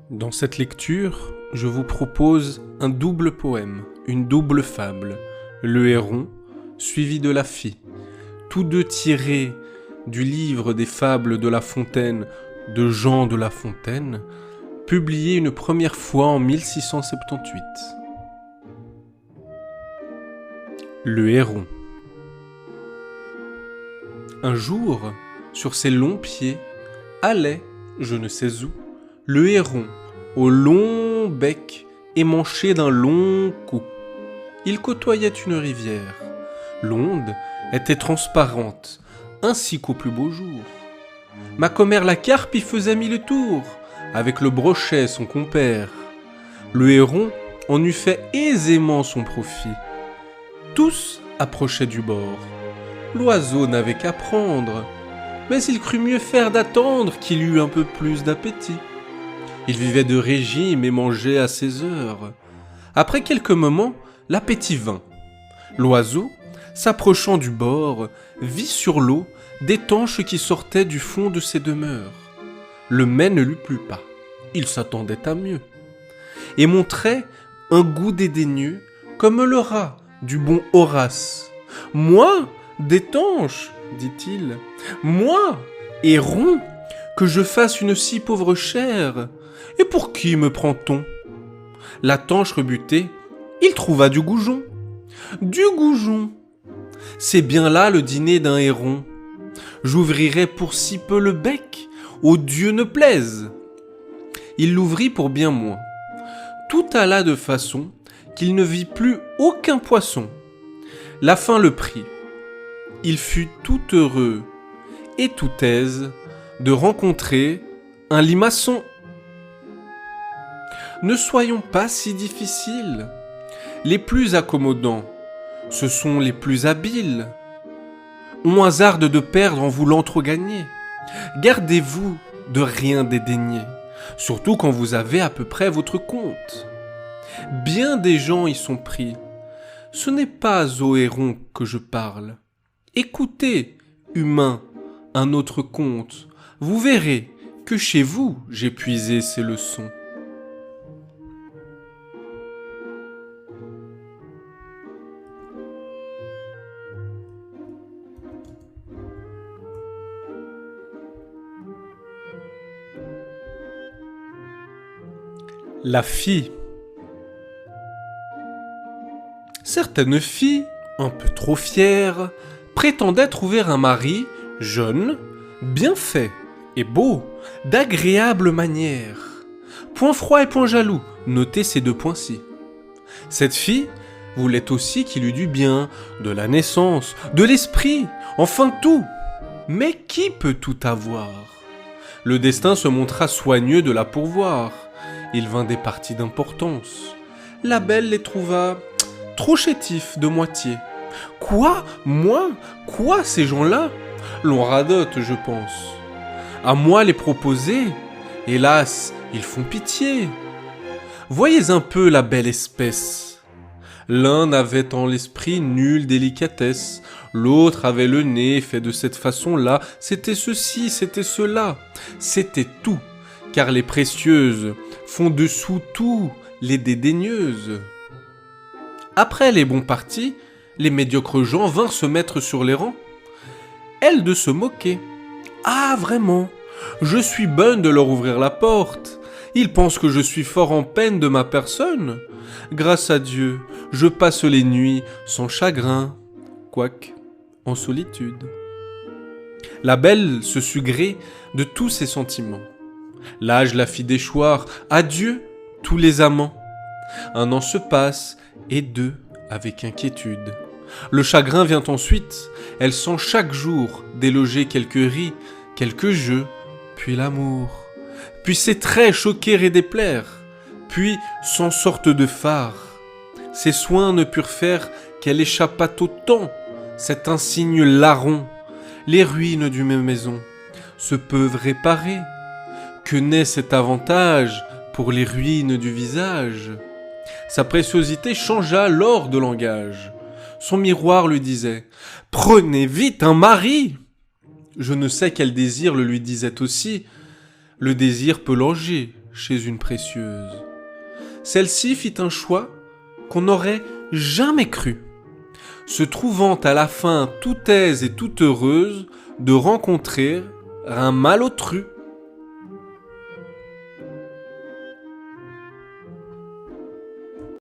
Dans cette lecture, je vous propose un double poème, une double fable, Le Héron, suivi de la Fille, tous deux tirés du livre des fables de La Fontaine de Jean de La Fontaine, publié une première fois en 1678. Le Héron. Un jour, sur ses longs pieds, allait, je ne sais où, le héron, au long bec émanché d'un long cou. Il côtoyait une rivière. L'onde était transparente, ainsi qu'au plus beau jour. Macomer la carpe y faisait mille tours, avec le brochet son compère. Le héron en eût fait aisément son profit. Tous approchaient du bord. L'oiseau n'avait qu'à prendre, mais il crut mieux faire d'attendre qu'il eût un peu plus d'appétit. Il vivait de régime et mangeait à ses heures. Après quelques moments, l'appétit vint. L'oiseau, s'approchant du bord, vit sur l'eau des tanches qui sortaient du fond de ses demeures. Le mets ne lui plut pas, il s'attendait à mieux, et montrait un goût dédaigneux comme le rat du bon Horace. « Moi, des tanches, dit-il, moi, héron, que je fasse une si pauvre chair, et pour qui me prend-on » La tanche rebutée, il trouva du goujon. Du goujon, c'est bien là le dîner d'un héron. J'ouvrirai pour si peu le bec, au Dieu ne plaise. Il l'ouvrit pour bien moins. Tout alla de façon qu'il ne vit plus aucun poisson. La faim le prit. Il fut tout heureux et tout aise de rencontrer un limaçon. Ne soyons pas si difficiles. Les plus accommodants, ce sont les plus habiles. On hasarde de perdre en voulant trop gagner. Gardez-vous de rien dédaigner, surtout quand vous avez à peu près votre compte. Bien des gens y sont pris. Ce n'est pas au héron que je parle. Écoutez, humains, un autre conte. Vous verrez que chez vous j'ai puisé ces leçons. La fille. Certaines filles, un peu trop fières, prétendaient trouver un mari jeune, bien fait et beau, d'agréable manière. Point froid et point jaloux, notez ces deux points-ci. Cette fille voulait aussi qu'il eût du bien, de la naissance, de l'esprit, enfin tout. Mais qui peut tout avoir ? Le destin se montra soigneux de la pourvoir. Il vint des partis d'importance. La belle les trouva trop chétifs de moitié. Quoi ? Moi ? Quoi, ces gens-là ? L'on radote, je pense. À moi les proposer ? Hélas, ils font pitié. Voyez un peu la belle espèce. L'un n'avait en l'esprit nulle délicatesse. L'autre avait le nez fait de cette façon-là. C'était ceci, c'était cela. C'était tout. Car les précieuses font dessous tout les dédaigneuses. Après les bons partis, les médiocres gens vinrent se mettre sur les rangs. Elle de se moquer. Ah, vraiment, je suis bonne de leur ouvrir la porte. Ils pensent que je suis fort en peine de ma personne. Grâce à Dieu, je passe les nuits sans chagrin, quoique en solitude. La belle se sut gré de tous ses sentiments. L'âge la fit déchoir, adieu tous les amants. Un an se passe, et deux avec inquiétude. Le chagrin vient ensuite, elle sent chaque jour déloger quelques ris, quelques jeux, puis l'amour. Puis ses traits choquer et déplaire, puis s'en sortent de phare. Ses soins ne purent faire qu'elle échappât au temps, cet insigne larron. Les ruines d'une maison se peuvent réparer. Que n'est cet avantage pour les ruines du visage ? Sa préciosité changea l'or de langage. Son miroir lui disait « Prenez vite un mari !» Je ne sais quel désir le lui disait aussi. Le désir peut longer chez une précieuse. Celle-ci fit un choix qu'on n'aurait jamais cru, se trouvant à la fin tout aise et tout heureuse de rencontrer un malotru